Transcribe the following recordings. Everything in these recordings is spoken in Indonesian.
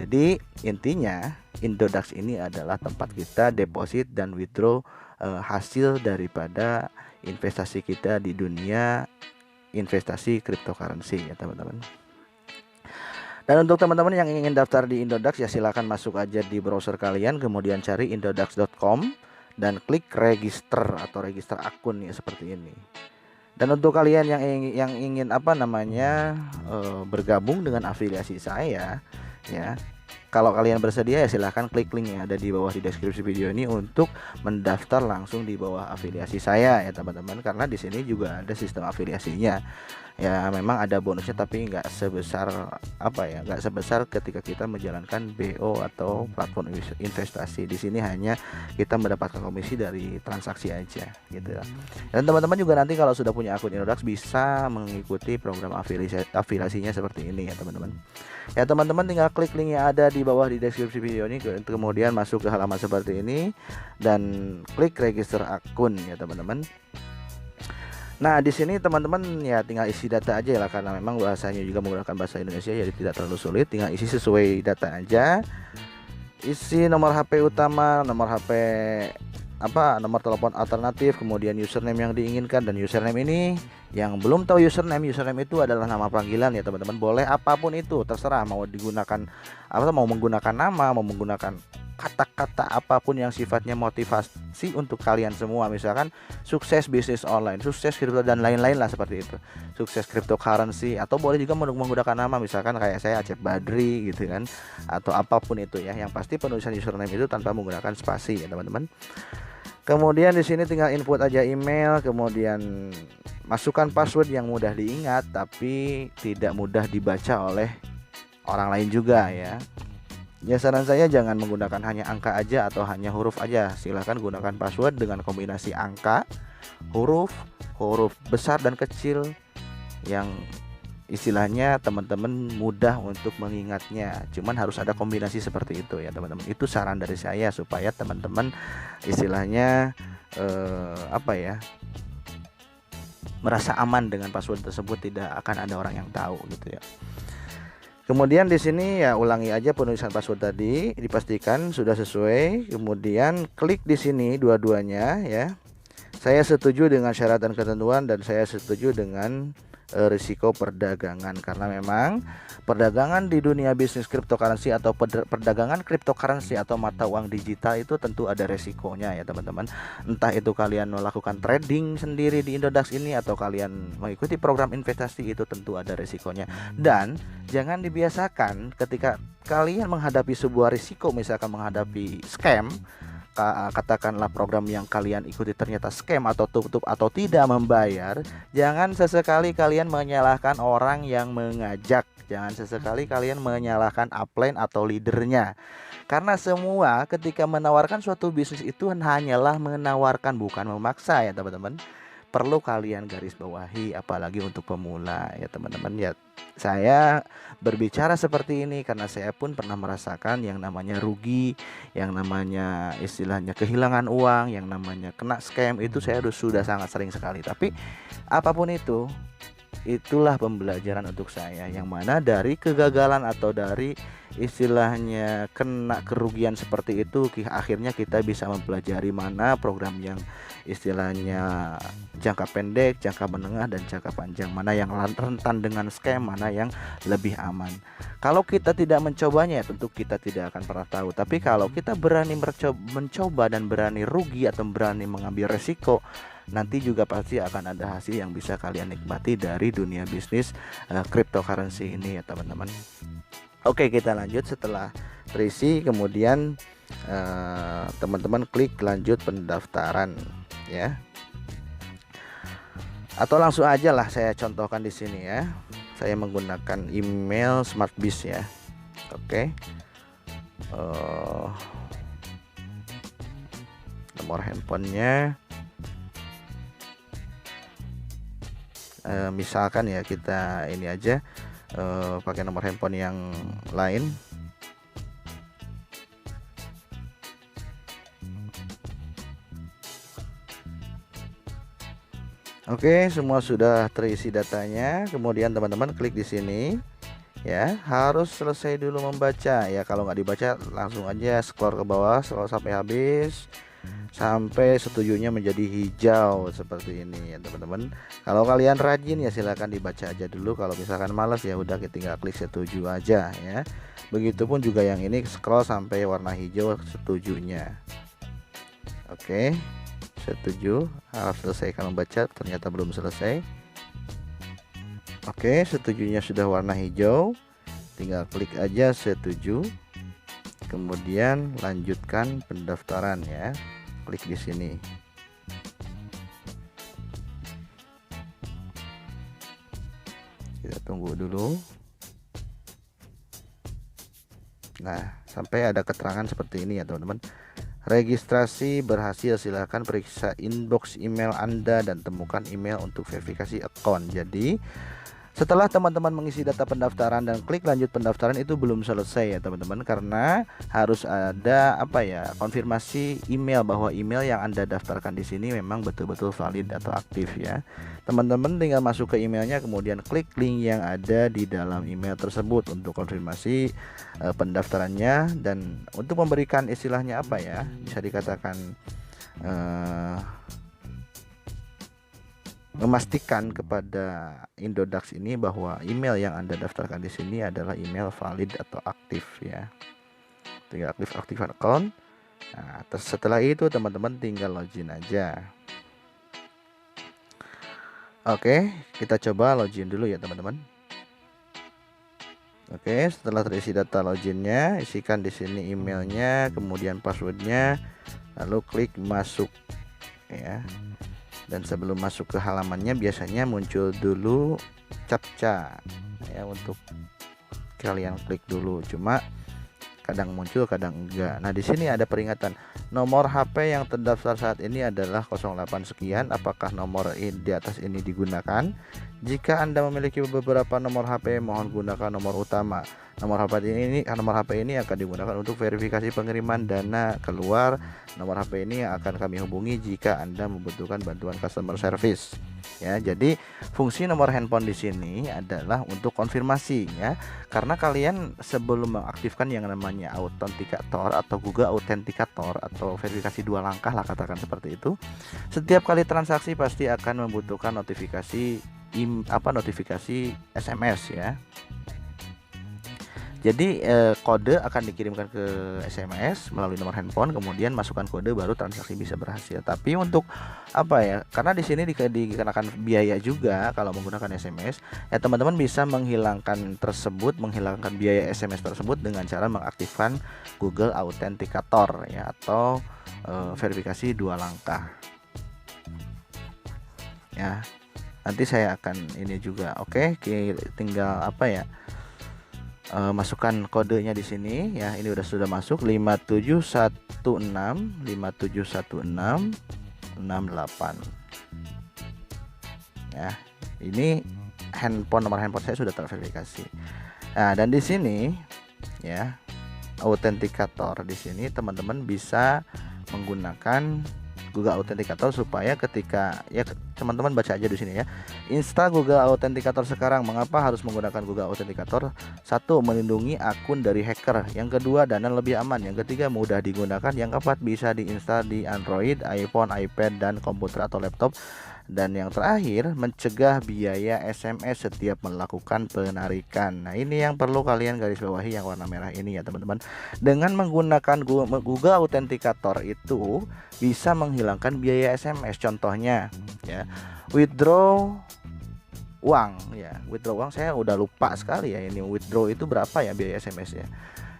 Jadi intinya Indodax ini adalah tempat kita deposit dan withdraw hasil daripada investasi kita di dunia investasi cryptocurrency ya teman-teman. Dan untuk teman-teman yang ingin daftar di Indodax ya silakan masuk aja di browser kalian, kemudian cari indodax.com dan klik register atau register akun ya seperti ini. Dan untuk kalian yang ingin bergabung dengan afiliasi saya ya, kalau kalian bersedia ya silahkan klik link yang ada di bawah di deskripsi video ini untuk mendaftar langsung di bawah afiliasi saya ya teman-teman, karena di sini juga ada sistem afiliasinya. Ya memang ada bonusnya tapi nggak sebesar nggak sebesar ketika kita menjalankan BO atau platform investasi. Di sini hanya kita mendapatkan komisi dari transaksi aja gitu ya. Dan teman-teman juga nanti kalau sudah punya akun Indodax bisa mengikuti program afiliasinya seperti ini ya teman-teman. Ya teman-teman tinggal klik link yang ada di bawah di deskripsi video ini, kemudian masuk ke halaman seperti ini dan klik register akun ya teman-teman. Nah di sini teman-teman ya tinggal isi data aja lah, karena memang bahasanya juga menggunakan bahasa Indonesia jadi tidak terlalu sulit. Tinggal isi sesuai data aja, isi nomor HP utama, nomor HP nomor telepon alternatif, kemudian username yang diinginkan. Dan username ini yang belum tahu username itu adalah nama panggilan ya teman-teman. Boleh apapun itu, terserah mau digunakan mau menggunakan nama, mau menggunakan kata-kata apapun yang sifatnya motivasi untuk kalian semua. Misalkan sukses bisnis online, sukses kripto dan lain-lain lah seperti itu. Sukses cryptocurrency, atau boleh juga menggunakan nama misalkan kayak saya Acep Badri gitu kan, atau apapun itu ya. Yang pasti penulisan username itu tanpa menggunakan spasi ya teman-teman. Kemudian di sini tinggal input aja email, kemudian masukkan password yang mudah diingat tapi tidak mudah dibaca oleh orang lain juga ya. Ya saran saya jangan menggunakan hanya angka aja atau hanya huruf aja. Silahkan gunakan password dengan kombinasi angka, huruf besar dan kecil yang istilahnya teman-teman mudah untuk mengingatnya. Cuman harus ada kombinasi seperti itu ya teman-teman. Itu saran dari saya supaya teman-teman istilahnya merasa aman dengan password tersebut, tidak akan ada orang yang tahu gitu ya. Kemudian di sini ya ulangi aja penulisan password tadi, dipastikan sudah sesuai. Kemudian klik di sini dua-duanya ya. Saya setuju dengan syarat dan ketentuan, dan saya setuju dengan risiko perdagangan, karena memang perdagangan di dunia bisnis cryptocurrency atau perdagangan cryptocurrency atau mata uang digital itu tentu ada resikonya ya teman-teman. Entah itu kalian melakukan trading sendiri di Indodax ini atau kalian mengikuti program investasi, itu tentu ada resikonya. Dan jangan dibiasakan ketika kalian menghadapi sebuah risiko, misalkan menghadapi scam, katakanlah program yang kalian ikuti ternyata scam atau tutup atau tidak membayar, jangan sesekali kalian menyalahkan orang yang mengajak. Jangan sesekali kalian menyalahkan upline atau leadernya. Karena semua ketika menawarkan suatu bisnis itu hanyalah menawarkan, bukan memaksa ya teman-teman. Perlu kalian garis bawahi, apalagi untuk pemula ya teman-teman ya. Saya berbicara seperti ini karena saya pun pernah merasakan yang namanya rugi, yang namanya istilahnya kehilangan uang, yang namanya kena scam, itu saya sudah sangat sering sekali. Tapi apapun itu, itulah pembelajaran untuk saya, yang mana dari kegagalan atau dari istilahnya kena kerugian seperti itu, akhirnya kita bisa mempelajari mana program yang istilahnya jangka pendek, jangka menengah, dan jangka panjang, mana yang rentan dengan scam, mana yang lebih aman. Kalau kita tidak mencobanya, tentu kita tidak akan pernah tahu. Tapi kalau kita berani mencoba dan berani rugi atau berani mengambil resiko, nanti juga pasti akan ada hasil yang bisa kalian nikmati dari dunia bisnis cryptocurrency ini ya teman-teman. Oke, kita lanjut setelah terisi. Kemudian teman-teman klik lanjut pendaftaran ya. Atau langsung aja lah saya contohkan di sini ya. Saya menggunakan email SmartBiz ya. Oke. Nomor handphonenya misalkan ya kita ini aja pakai nomor handphone yang lain. Oke, semua sudah terisi datanya. Kemudian teman-teman klik di sini ya, harus selesai dulu membaca ya. Kalau nggak dibaca langsung aja scroll ke bawah, scroll sampai habis, sampai setujunya menjadi hijau seperti ini ya teman-teman. Kalau kalian rajin ya silahkan dibaca aja dulu, kalau misalkan males ya udah tinggal klik setuju aja ya. Begitupun juga yang ini, scroll sampai warna hijau setujunya. Oke, setuju, harus selesaikan membaca, ternyata belum selesai. Oke, setujunya sudah warna hijau, tinggal klik aja setuju, kemudian lanjutkan pendaftaran ya, klik di sini. Kita tunggu dulu. Nah, sampai ada keterangan seperti ini ya teman-teman. Registrasi berhasil, silahkan periksa inbox email Anda dan temukan email untuk verifikasi akun. Jadi setelah teman-teman mengisi data pendaftaran dan klik lanjut pendaftaran, itu belum selesai ya teman-teman, karena harus ada konfirmasi email bahwa email yang Anda daftarkan di sini memang betul-betul valid atau aktif ya. Teman-teman tinggal masuk ke emailnya, kemudian klik link yang ada di dalam email tersebut untuk konfirmasi pendaftarannya, dan untuk memberikan istilahnya bisa dikatakan memastikan kepada Indodax ini bahwa email yang Anda daftarkan di sini adalah email valid atau aktif ya. Tinggal aktifkan account. Nah, setelah itu teman-teman tinggal login aja. Oke, kita coba login dulu ya teman-teman. Oke, setelah terisi data loginnya, isikan di sini emailnya, kemudian passwordnya, lalu klik masuk ya. Dan sebelum masuk ke halamannya biasanya muncul dulu captcha ya, untuk kalian klik dulu, cuma kadang muncul kadang enggak. Nah, di sini ada peringatan nomor HP yang terdaftar saat ini adalah 08 sekian. Apakah nomor di atas ini digunakan? Jika Anda memiliki beberapa nomor HP, mohon gunakan nomor utama. Nomor HP ini akan digunakan untuk verifikasi pengiriman dana keluar. Nomor HP ini akan kami hubungi jika Anda membutuhkan bantuan customer service. Ya, jadi fungsi nomor handphone di sini adalah untuk konfirmasi ya. Karena kalian sebelum mengaktifkan yang namanya autentikator atau Google Authenticator atau verifikasi 2 langkah lah, katakan seperti itu. Setiap kali transaksi pasti akan membutuhkan notifikasi SMS ya. Jadi kode akan dikirimkan ke SMS melalui nomor handphone, kemudian masukkan kode baru transaksi bisa berhasil. Tapi untuk karena di sini dikenakan biaya juga kalau menggunakan SMS, ya teman-teman bisa menghilangkan biaya SMS tersebut dengan cara mengaktifkan Google Authenticator ya, atau verifikasi 2 langkah. Ya, nanti saya akan ini juga. Oke, tinggal masukkan kodenya di sini ya. Ini sudah masuk 5716 ya. Ini nomor handphone saya sudah terverifikasi. Nah, dan di sini ya, Authenticator di sini teman-teman bisa menggunakan Google Authenticator supaya ketika teman-teman baca aja di sini ya. Install Google Authenticator sekarang. Mengapa harus menggunakan Google Authenticator? 1. Melindungi akun dari hacker. Yang kedua, dana lebih aman. Yang ketiga, mudah digunakan. Yang keempat, bisa diinstal di Android, iPhone, iPad, dan komputer atau laptop. Dan yang terakhir, mencegah biaya SMS setiap melakukan penarikan. Nah, ini yang perlu kalian garis bawahi yang warna merah ini ya teman-teman. Dengan menggunakan Google Authenticator itu bisa menghilangkan biaya SMS. Contohnya ya, withdraw uang ya. Withdraw uang saya udah lupa sekali ya, ini withdraw itu berapa ya biaya SMS ya.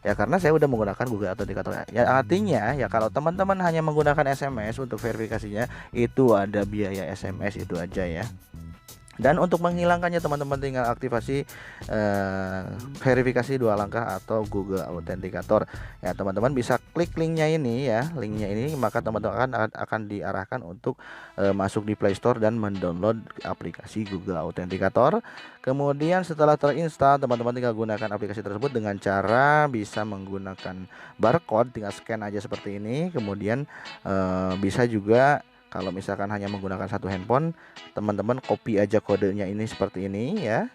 Ya, karena saya udah menggunakan Google Authenticator. Ya, artinya ya kalau teman-teman hanya menggunakan SMS untuk verifikasinya, itu ada biaya SMS itu aja ya. Dan untuk menghilangkannya teman-teman tinggal aktifasi verifikasi 2 langkah atau Google Authenticator. Ya, teman-teman bisa klik linknya ini ya, maka teman-teman akan diarahkan untuk masuk di Play Store dan mendownload aplikasi Google Authenticator. Kemudian setelah terinstall, teman-teman tinggal gunakan aplikasi tersebut dengan cara bisa menggunakan barcode, tinggal scan aja seperti ini. Kemudian bisa juga kalau misalkan hanya menggunakan satu handphone, teman-teman copy aja kodenya ini seperti ini ya.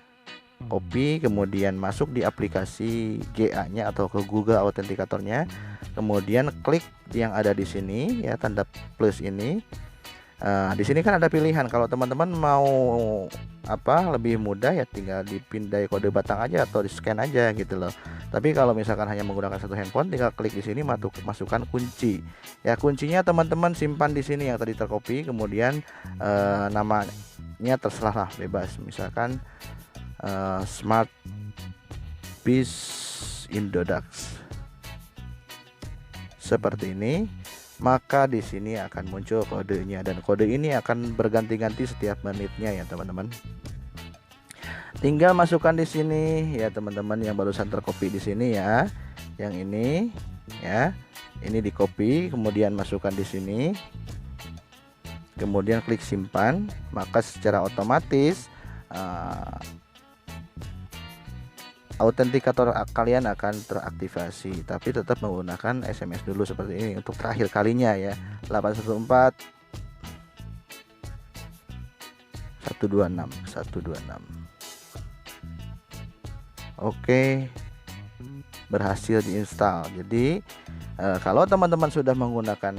copy, kemudian masuk di aplikasi GA-nya atau ke Google Authenticator-nya, kemudian klik yang ada di sini ya, tanda plus ini. Di sini kan ada pilihan, kalau teman-teman mau lebih mudah ya tinggal dipindai kode batang aja atau di scan aja gitu loh. Tapi kalau misalkan hanya menggunakan satu handphone, tinggal klik di sini, masukkan kunci. Ya, kuncinya teman-teman simpan di sini yang tadi tercopy, kemudian namanya terserah lah, bebas. Misalkan Smart Biz Indodax seperti ini. Maka di sini akan muncul kodenya, dan kode ini akan berganti-ganti setiap menitnya ya teman-teman. Tinggal masukkan di sini ya teman-teman, yang barusan tercopy di sini ya. Yang ini ya. Ini di copy, kemudian masukkan di sini. Kemudian klik simpan, maka secara otomatis autentikator kalian akan teraktivasi, tapi tetap menggunakan SMS dulu seperti ini untuk terakhir kalinya ya. 814 126 126. Oke, berhasil diinstal. Jadi kalau teman-teman sudah menggunakan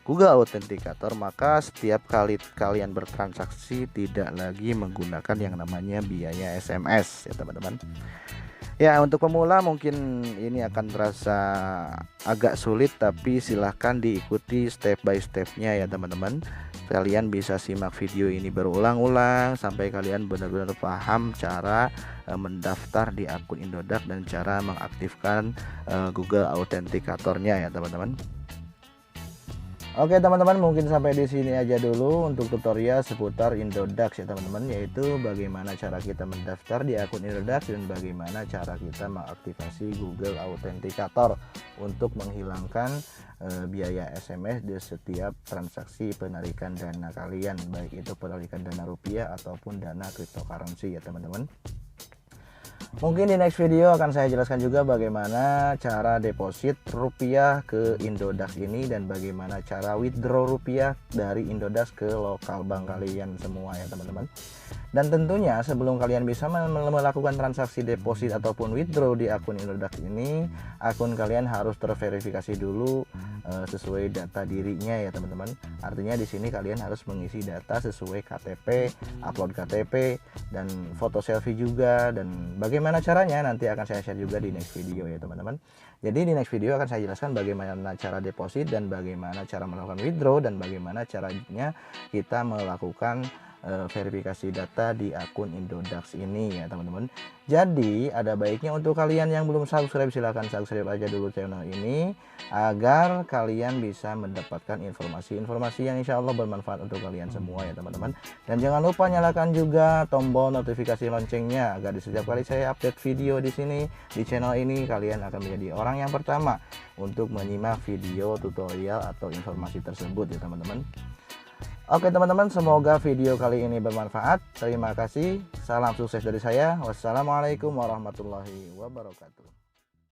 Google Authenticator, maka setiap kali kalian bertransaksi tidak lagi menggunakan yang namanya biaya SMS ya teman-teman. Ya, untuk pemula mungkin ini akan terasa agak sulit, tapi silahkan diikuti step by stepnya ya teman-teman. Kalian bisa simak video ini berulang-ulang sampai kalian benar-benar paham cara mendaftar di akun Indodax dan cara mengaktifkan Google Authenticator-nya ya teman-teman. Oke teman-teman, mungkin sampai di sini aja dulu untuk tutorial seputar Indodax ya teman-teman, yaitu bagaimana cara kita mendaftar di akun Indodax dan bagaimana cara kita mengaktifasi Google Authenticator untuk menghilangkan biaya SMS di setiap transaksi penarikan dana kalian, baik itu penarikan dana rupiah ataupun dana cryptocurrency ya teman-teman. Mungkin di next video akan saya jelaskan juga bagaimana cara deposit rupiah ke Indodax ini dan bagaimana cara withdraw rupiah dari Indodax ke lokal bank kalian semua ya teman-teman. Dan tentunya sebelum kalian bisa melakukan transaksi deposit ataupun withdraw di akun Indodax ini, akun kalian harus terverifikasi dulu sesuai data dirinya ya teman-teman. Artinya di sini kalian harus mengisi data sesuai KTP, upload KTP dan foto selfie juga, dan bagaimana caranya nanti akan saya share juga di next video ya teman-teman. Jadi di next video akan saya jelaskan bagaimana cara deposit dan bagaimana cara melakukan withdraw dan bagaimana caranya kita melakukan verifikasi data di akun Indodax ini ya teman-teman. Jadi ada baiknya untuk kalian yang belum subscribe, silahkan subscribe aja dulu channel ini agar kalian bisa mendapatkan informasi-informasi yang insya Allah bermanfaat untuk kalian semua ya teman-teman. Dan jangan lupa nyalakan juga tombol notifikasi loncengnya agar di setiap kali saya update video di sini di channel ini, kalian akan menjadi orang yang pertama untuk menyimak video tutorial atau informasi tersebut ya teman-teman. Oke teman-teman, semoga video kali ini bermanfaat. Terima kasih. Salam sukses dari saya. Wassalamualaikum warahmatullahi wabarakatuh.